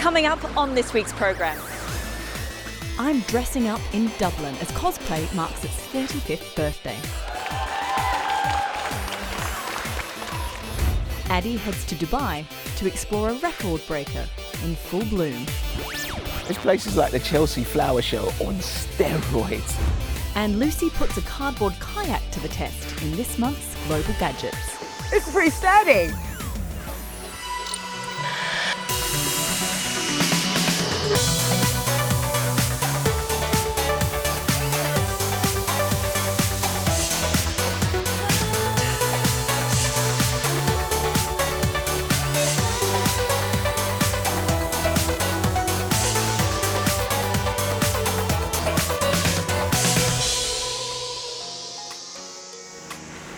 Coming up on this week's programme. I'm dressing up in Dublin as Cosplay marks its 35th birthday. Addie heads to Dubai to explore a record breaker in full bloom. This place is like the Chelsea Flower Show on steroids. And Lucy puts a cardboard kayak to the test in this month's Global Gadgets. It's pretty sturdy.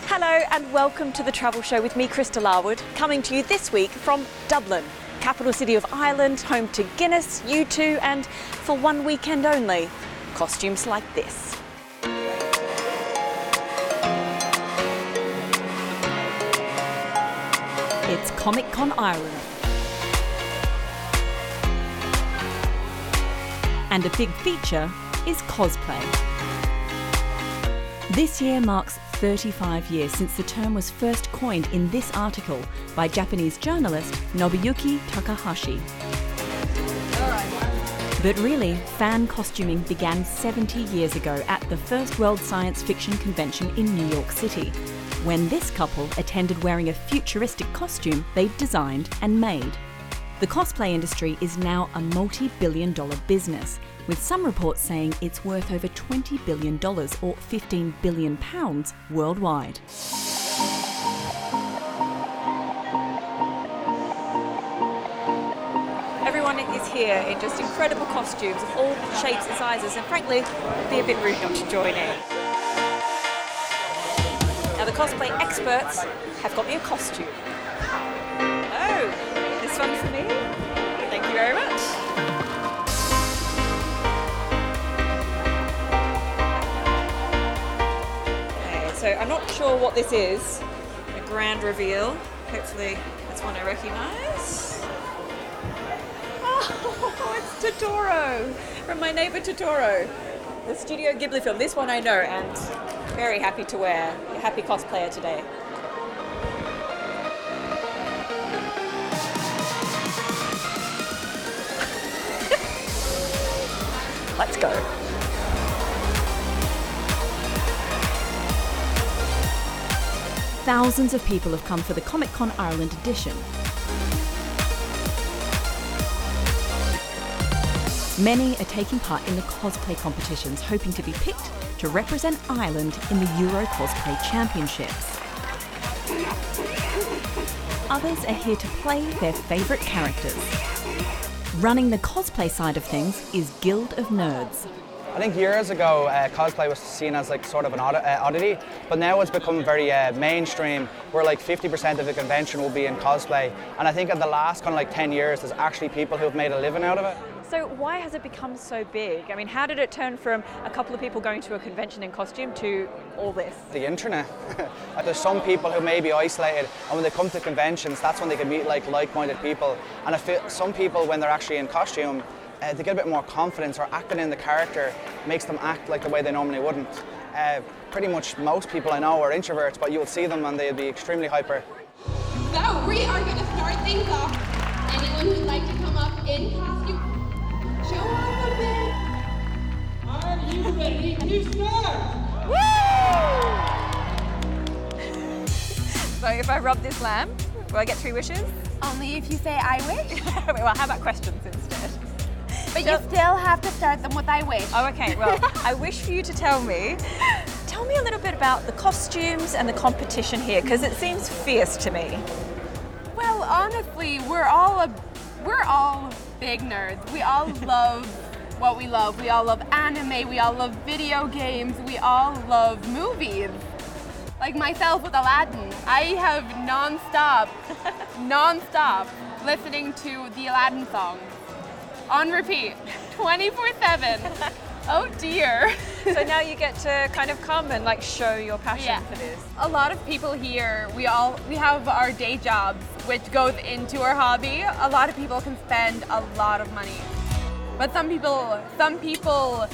Hello and welcome to the Travel Show with me, Krista Larwood, coming to you this week from Dublin, capital city of Ireland, home to Guinness, U2 and, for one weekend only, costumes like this. It's Comic Con Ireland. And a big feature is cosplay. This year marks 35 years since the term was first coined in this article by Japanese journalist Nobuyuki Takahashi. But really, fan costuming began 70 years ago at the first World Science Fiction Convention in New York City, when this couple attended wearing a futuristic costume they'd designed and made. The cosplay industry is now a multi-billion-dollar business, with some reports saying it's worth over $20 billion or £15 billion worldwide. Everyone is here in just incredible costumes of all shapes and sizes, and frankly, it'd be a bit rude not to join in. Now the cosplay experts have got me a costume. Oh, this one for me? Thank you very much. So I'm not sure what this is, a grand reveal. Hopefully it's one I recognise. Oh, it's Totoro, from My Neighbour Totoro, the Studio Ghibli film. This one I know and very happy to wear. A happy cosplayer today. Let's go. Thousands of people have come for the Comic Con Ireland edition. Many are taking part in the cosplay competitions, hoping to be picked to represent Ireland in the Euro Cosplay Championships. Others are here to play their favourite characters. Running the cosplay side of things is Guild of Nerds. I think years ago, cosplay was seen as like sort of an oddity, but now it's become very mainstream, where like 50% of the convention will be in cosplay. And I think in the last kind of like 10 years, there's actually people who've made a living out of it. So why has it become so big? I mean, how did it turn from a couple of people going to a convention in costume to all this? The internet. There's some people who may be isolated, and when they come to conventions, that's when they can meet like-minded people. And I feel some people, when they're actually in costume, they get a bit more confidence, or acting in the character makes them act like the way they normally wouldn't. Pretty much most people I know are introverts, but you'll see them and they'll be extremely hyper. So we are going to start things off. Anyone who'd like to come up in costume, show off a bit. Are you ready to start? Woo! So if I rub this lamp, will I get 3 wishes? Only if you say I wish. Well, how about questions instead? But you still have to start them with I wish. Oh, okay. Well, I wish for you to tell me a little bit about the costumes and the competition here, because it seems fierce to me. Well, honestly, we're all big nerds. We all love what we love. We all love anime. We all love video games. We all love movies. Like myself with Aladdin, I have non-stop listening to the Aladdin song on repeat, 24/7. Oh dear. So now you get to kind of come and show your passion for this. A lot of people here, we have our day jobs, which goes into our hobby. A lot of people can spend a lot of money. But some people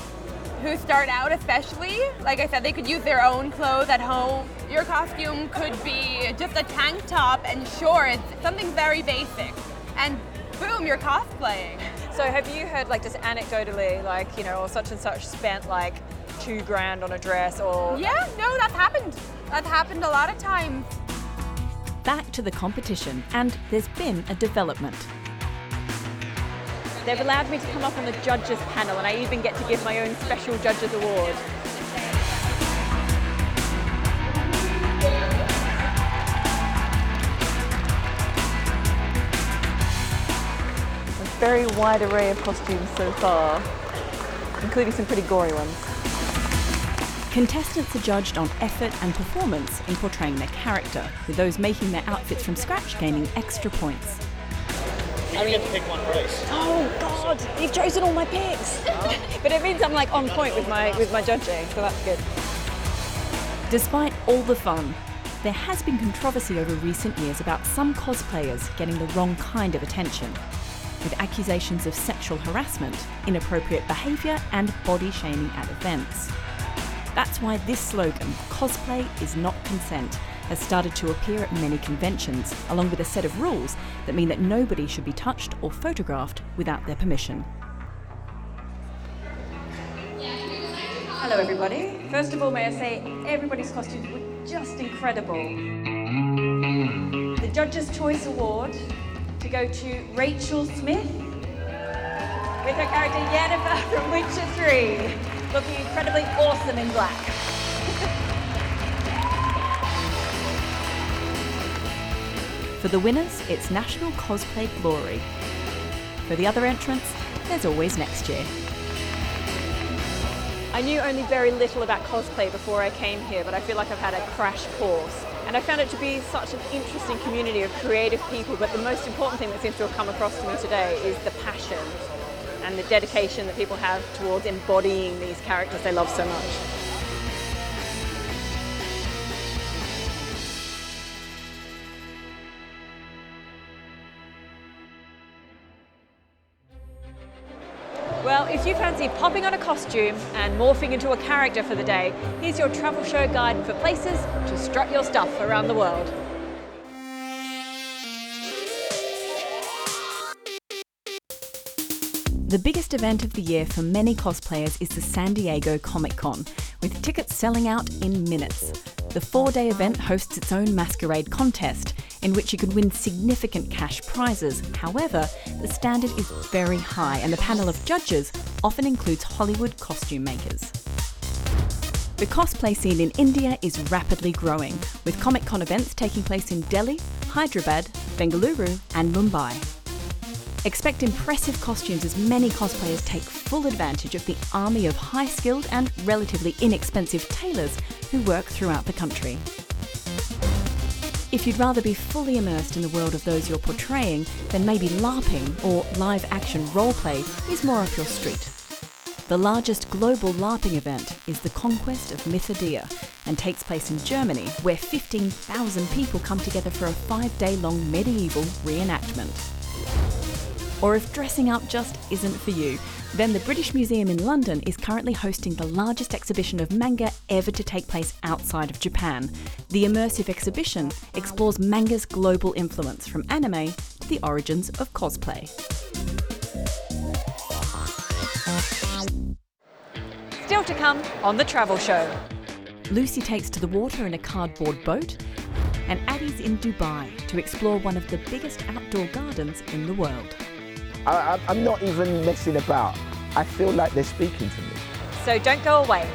who start out especially, like I said, they could use their own clothes at home. Your costume could be just a tank top and shorts, something very basic. And boom, you're cosplaying. So have you heard, like, just anecdotally, like, you know, or such and such spent like $2,000 on a dress, or? Yeah, no, that's happened. That's happened a lot of times. Back to the competition, and there's been a development. They've allowed me to come up on the judges panel, and I even get to give my own special judges award. A very wide array of costumes so far, including some pretty gory ones. Contestants are judged on effort and performance in portraying their character, with those making their outfits from scratch gaining extra points. You get to pick one race. Oh God, you've chosen all my picks. But it means I'm like on point with my judging, so that's good. Despite all the fun, there has been controversy over recent years about some cosplayers getting the wrong kind of attention, with accusations of sexual harassment, inappropriate behaviour and body shaming at events. That's why this slogan, "Cosplay is not consent," has started to appear at many conventions, along with a set of rules that mean that nobody should be touched or photographed without their permission. Hello everybody. First of all, may I say everybody's costumes were just incredible. The Judges' Choice Award to go to Rachel Smith with her character Yennefer from Witcher 3, looking incredibly awesome in black. For the winners, it's National Cosplay Glory. For the other entrants, there's always next year. I knew only very little about cosplay before I came here, but I feel like I've had a crash course. And I found it to be such an interesting community of creative people, but the most important thing that seems to have come across to me today is the passion and the dedication that people have towards embodying these characters they love so much. Well, if you fancy popping on a costume and morphing into a character for the day, here's your travel show guide for places to strut your stuff around the world. The biggest event of the year for many cosplayers is the San Diego Comic-Con, with tickets selling out in minutes. The 4-day event hosts its own masquerade contest, in which you can win significant cash prizes. However, the standard is very high, and the panel of judges often includes Hollywood costume makers. The cosplay scene in India is rapidly growing, with Comic-Con events taking place in Delhi, Hyderabad, Bengaluru and Mumbai. Expect impressive costumes as many cosplayers take full advantage of the army of high-skilled and relatively inexpensive tailors who work throughout the country. If you'd rather be fully immersed in the world of those you're portraying, then maybe LARPing or live-action roleplay is more up your street. The largest global LARPing event is the Conquest of Mythodia and takes place in Germany, where 15,000 people come together for a 5-day-long medieval reenactment. Or if dressing up just isn't for you, then the British Museum in London is currently hosting the largest exhibition of manga ever to take place outside of Japan. The immersive exhibition explores manga's global influence from anime to the origins of cosplay. Still to come on The Travel Show. Lucy takes to the water in a cardboard boat, and Addie's in Dubai to explore one of the biggest outdoor gardens in the world. I'm not even messing about. I feel like they're speaking to me. So don't go away.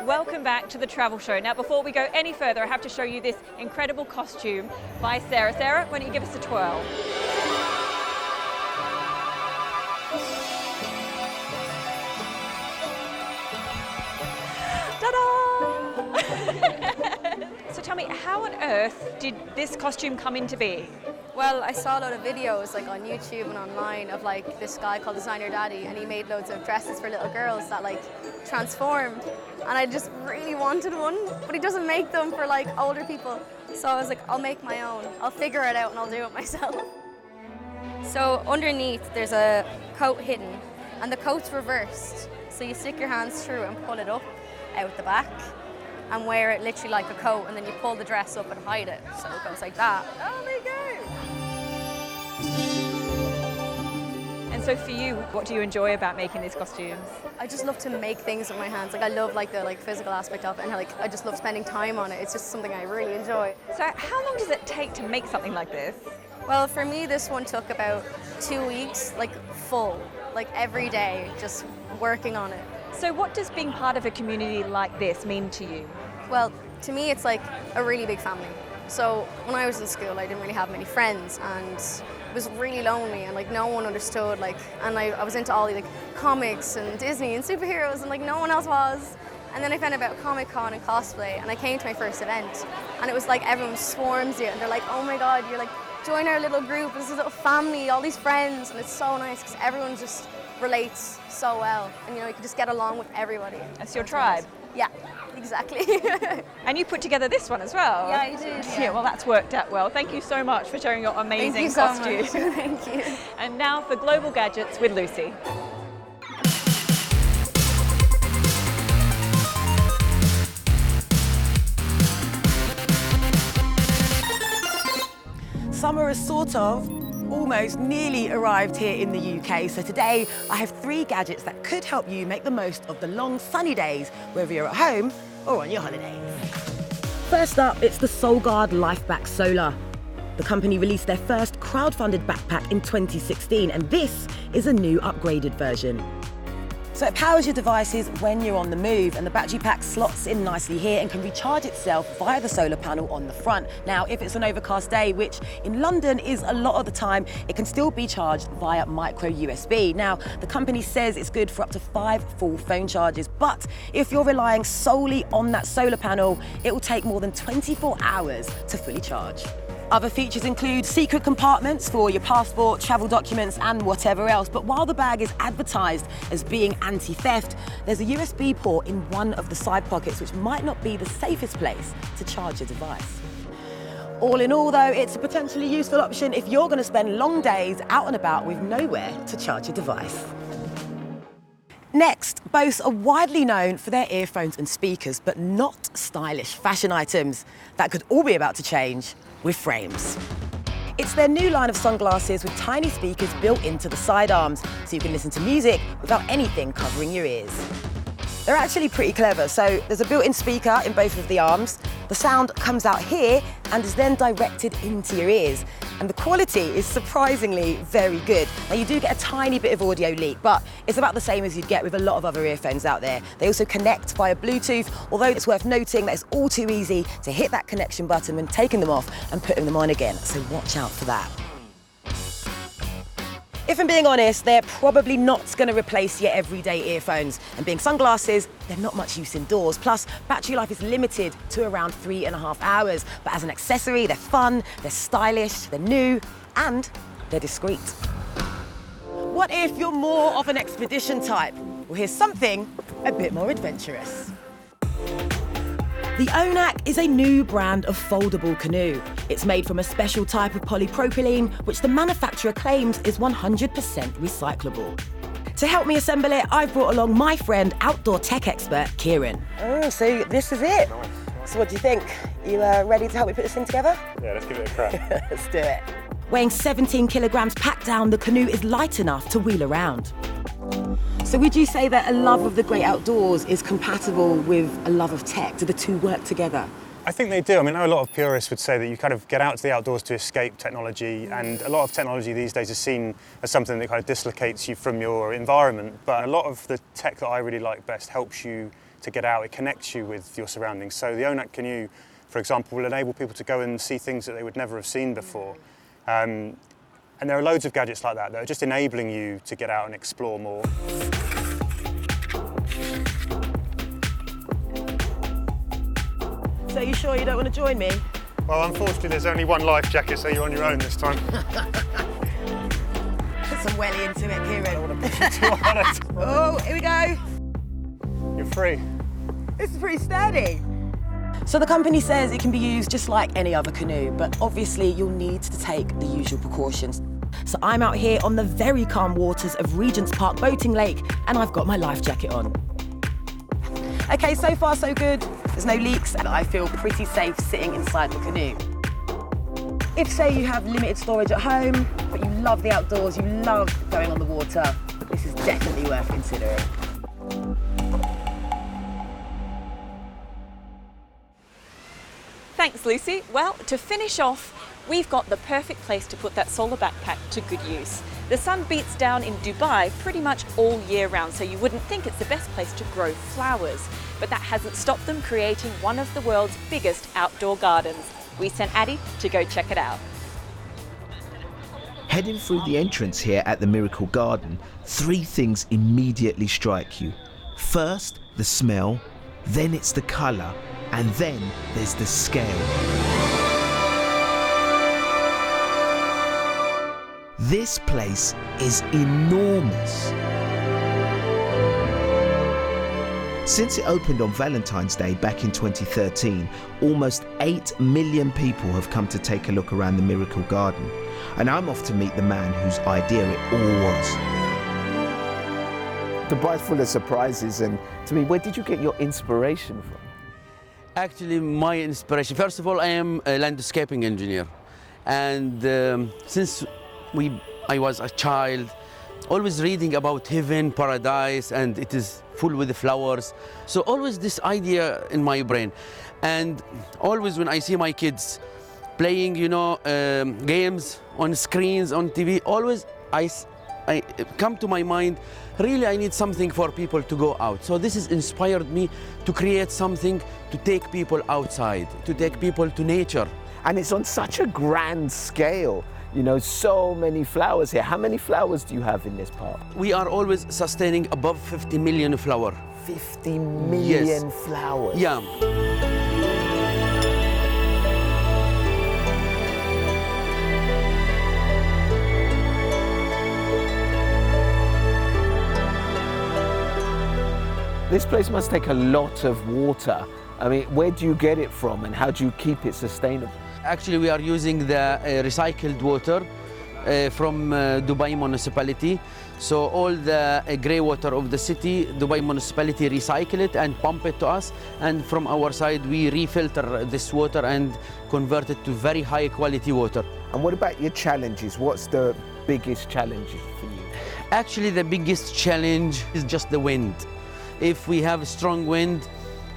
Welcome back to The Travel Show. Now, before we go any further, I have to show you this incredible costume by Sera. Sera, why don't you give us a twirl? So tell me, how on earth did this costume come into being? Well, I saw a lot of videos like on YouTube and online of like this guy called Designer Daddy, and he made loads of dresses for little girls that like transformed, and I just really wanted one, but he doesn't make them for like older people. So I was like, I'll make my own. I'll figure it out and I'll do it myself. So underneath there's a coat hidden, and the coat's reversed. So you stick your hands through and pull it up out the back and wear it literally like a coat, and then you pull the dress up and hide it. So it goes like that. Oh, there you go. And so for you, what do you enjoy about making these costumes? I just love to make things with my hands. Like I love like the physical aspect of it, and like I just love spending time on it. It's just something I really enjoy. So how long does it take to make something like this? Well, for me, this one took about 2 weeks, like full, like every day, just working on it. So what does being part of a community like this mean to you? Well, to me, it's like a really big family. So when I was in school, I didn't really have many friends, and it was really lonely, and like no one understood, like, and I was into all the like comics and Disney and superheroes, and like no one else was. And then I found out about Comic-Con and cosplay, and I came to my first event, and it was like everyone swarms you, and they're like, oh my God, you're like, join our little group, this is a little family, all these friends, and it's so nice because everyone just relates so well, and you know, you can just get along with everybody. That's your tribe? Nice. Yeah, exactly. And you put together this one as well? Yeah, I did. Yeah, well, that's worked out well. Thank you so much for sharing your amazing costume. Thank you so much. Thank you. And now for Global Gadgets with Lucy. Summer is sort of, almost, nearly arrived here in the UK. So today I have 3 gadgets that could help you make the most of the long sunny days, whether you're at home or on your holidays. First up, it's the SolGuard LifeBack Solar. The company released their first crowd-funded backpack in 2016, and this is a new upgraded version. So it powers your devices when you're on the move, and the battery pack slots in nicely here and can recharge itself via the solar panel on the front. Now, if it's an overcast day, which in London is a lot of the time, it can still be charged via micro USB. Now, the company says it's good for up to 5 full phone charges, but if you're relying solely on that solar panel, it will take more than 24 hours to fully charge. Other features include secret compartments for your passport, travel documents, and whatever else. But while the bag is advertised as being anti-theft, there's a USB port in one of the side pockets, which might not be the safest place to charge your device. All in all, though, it's a potentially useful option if you're going to spend long days out and about with nowhere to charge your device. Next, Bose are widely known for their earphones and speakers, but not stylish fashion items. That could all be about to change with frames. It's their new line of sunglasses with tiny speakers built into the sidearms, so you can listen to music without anything covering your ears. They're actually pretty clever. So there's a built-in speaker in both of the arms. The sound comes out here and is then directed into your ears. And the quality is surprisingly very good. Now, you do get a tiny bit of audio leak, but it's about the same as you'd get with a lot of other earphones out there. They also connect via Bluetooth, although it's worth noting that it's all too easy to hit that connection button when taking them off and putting them on again. So watch out for that. If I'm being honest, they're probably not going to replace your everyday earphones. And being sunglasses, they're not much use indoors. Plus, battery life is limited to around 3.5 hours. But as an accessory, they're fun, they're stylish, they're new, and they're discreet. What if you're more of an expedition type? Well, here's something a bit more adventurous. The Onak is a new brand of foldable canoe. It's made from a special type of polypropylene, which the manufacturer claims is 100% recyclable. To help me assemble it, I've brought along my friend, outdoor tech expert, Kieran. Oh, so this is it. Nice. So what do you think? You ready to help me put this thing together? Yeah, let's give it a crack. Let's do it. Weighing 17 kilograms packed down, the canoe is light enough to wheel around. So would you say that a love of the great outdoors is compatible with a love of tech? Do the two work together? I think they do. I mean, I know a lot of purists would say that you kind of get out to the outdoors to escape technology, and a lot of technology these days is seen as something that kind of dislocates you from your environment. But a lot of the tech that I really like best helps you to get out. It connects you with your surroundings. So the Onak Canoe, for example, will enable people to go and see things that they would never have seen before. And there are loads of gadgets like that are just enabling you to get out and explore more. So you sure you don't want to join me? Well, unfortunately, there's only one life jacket, so you're on your own this time. Put some welly into it, Kieran. Too hard. Oh, here we go. You're free. This is pretty sturdy. So the company says it can be used just like any other canoe, but obviously you'll need to take the usual precautions. So I'm out here on the very calm waters of Regent's Park Boating Lake, and I've got my life jacket on. Okay, so far so good. There's no leaks, and I feel pretty safe sitting inside the canoe. If, say, you have limited storage at home, but you love the outdoors, you love going on the water, this is definitely worth considering. Thanks, Lucy. Well, to finish off, we've got the perfect place to put that solar backpack to good use. The sun beats down in Dubai pretty much all year round, so you wouldn't think it's the best place to grow flowers. But that hasn't stopped them creating one of the world's biggest outdoor gardens. We sent Addie to go check it out. Heading through the entrance here at the Miracle Garden, 3 things immediately strike you. First, the smell, then it's the colour, and then there's the scale. This place is enormous. Since it opened on Valentine's Day back in 2013, almost 8 million people have come to take a look around the Miracle Garden. And I'm off to meet the man whose idea it all was. Dubai's full of surprises, and to me, where did you get your inspiration from? Actually, my inspiration, first of all, I am a landscaping engineer. And since I was a child, always reading about heaven, paradise, and it is full with flowers. So always this idea in my brain. And always when I see my kids playing, games on screens, on TV, always I come to my mind, really I need something for people to go out. So this has inspired me to create something to take people outside, to take people to nature. And it's on such a grand scale. So many flowers here. How many flowers do you have in this park? We are always sustaining above 50 million flowers. 50 million Yes. flowers? Yeah. This place must take a lot of water. I mean, where do you get it from and how do you keep it sustainable? Actually, we are using the recycled water from Dubai municipality. So all the grey water of the city, Dubai municipality recycle it and pump it to us. And from our side, we refilter this water and convert it to very high quality water. And what about your challenges? What's the biggest challenge for you? Actually, the biggest challenge is just the wind. If we have strong wind,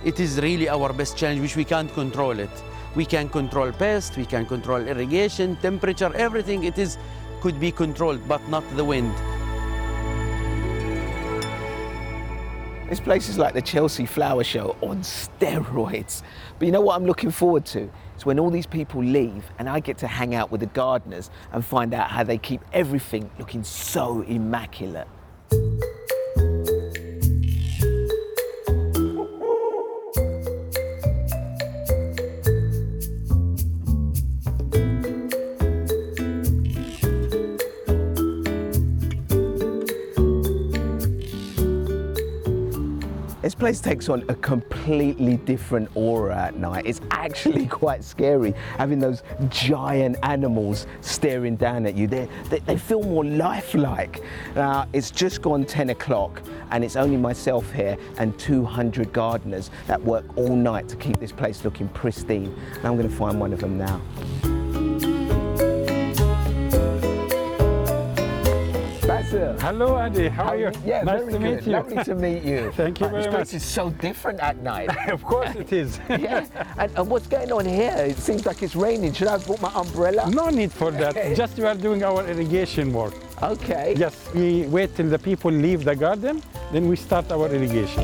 it is really our best challenge, which we can't control it. We can control pests, we can control irrigation, temperature, everything could be controlled, but not the wind. This place is like the Chelsea Flower Show on steroids. But you know what I'm looking forward to? It's when all these people leave and I get to hang out with the gardeners and find out how they keep everything looking so immaculate. This place takes on a completely different aura at night. It's actually quite scary having those giant animals staring down at you. They feel more lifelike. It's just gone 10 o'clock and it's only myself here and 200 gardeners that work all night to keep this place looking pristine. And I'm going to find one of them now. Hello, Andy. How are you? Yeah, nice very to good. meet you. Lovely to meet you. Thank you very This much. place is so different at night. Of course it is. Yeah. And what's going on here? It seems like it's raining. Should I have brought my umbrella? No need for that. Just we are doing our irrigation work. Okay. Yes, we wait till the people leave the garden, then we start our irrigation.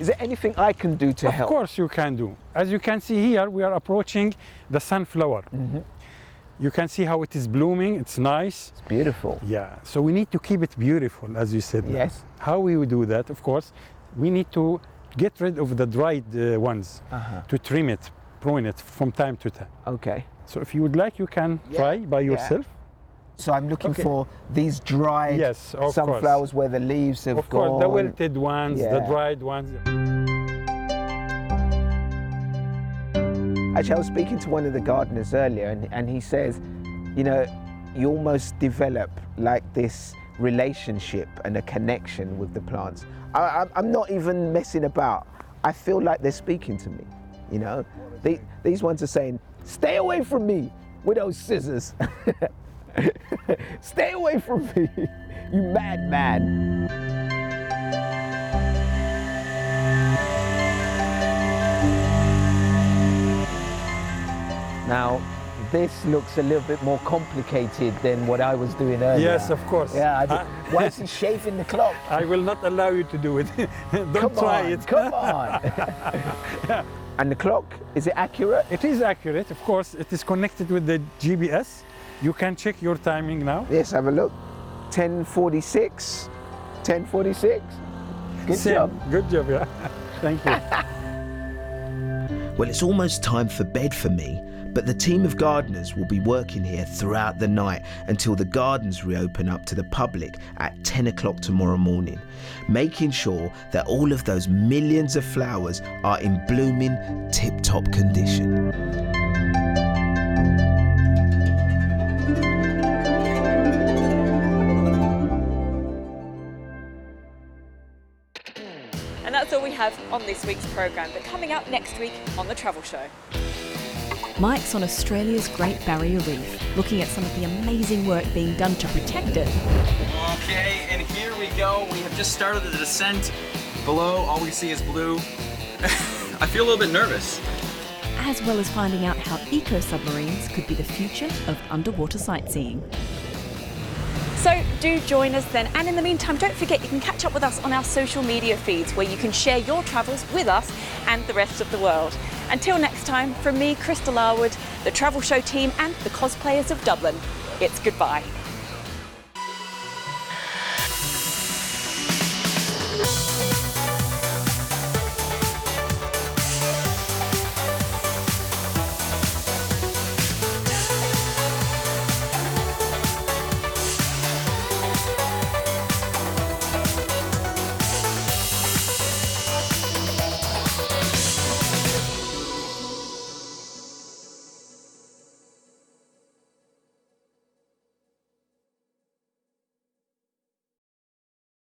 Is there anything I can do to help? Of course you can do. As you can see here, we are approaching the sunflower. Mm-hmm. You can see how it is blooming. It's nice. It's beautiful. Yeah, so we need to keep it beautiful, as you said. Yes. How we will do that, of course, we need to get rid of the dried ones, to trim it, prune it from time to time. Okay. So if you would like, you can try by yourself. So I'm looking for these dried sunflowers where the leaves have of gone. course, the wilted ones, the dried ones. Actually, I was speaking to one of the gardeners earlier, and he says, you know, you almost develop like this relationship and a connection with the plants. I'm not even messing about. I feel like they're speaking to me, you know. These ones are saying, stay away from me with those scissors. Stay away from me, you madman. Now, this looks a little bit more complicated than what I was doing earlier. Yes, of course. Yeah, why is he shaving the clock? I will not allow you to do it. Don't try it. Come on. And the clock, is it accurate? It is accurate, of course. It is connected with the GPS. You can check your timing now. Yes, have a look. 10:46. 10:46. Good job. Good job, yeah. Thank you. Well, it's almost time for bed for me, but the team of gardeners will be working here throughout the night until the gardens reopen up to the public at 10 o'clock tomorrow morning, making sure that all of those millions of flowers are in blooming, tip-top condition. And that's all we have on this week's programme, but coming up next week on The Travel Show. Mike's on Australia's Great Barrier Reef, looking at some of the amazing work being done to protect it. Okay, and here we go. We have just started the descent. Below, all we see is blue. I feel a little bit nervous. As well as finding out how eco-submarines could be the future of underwater sightseeing. So do join us then, and in the meantime, don't forget you can catch up with us on our social media feeds where you can share your travels with us and the rest of the world. Until next time, from me, Crystal Larwood, the Travel Show team and the cosplayers of Dublin, it's goodbye.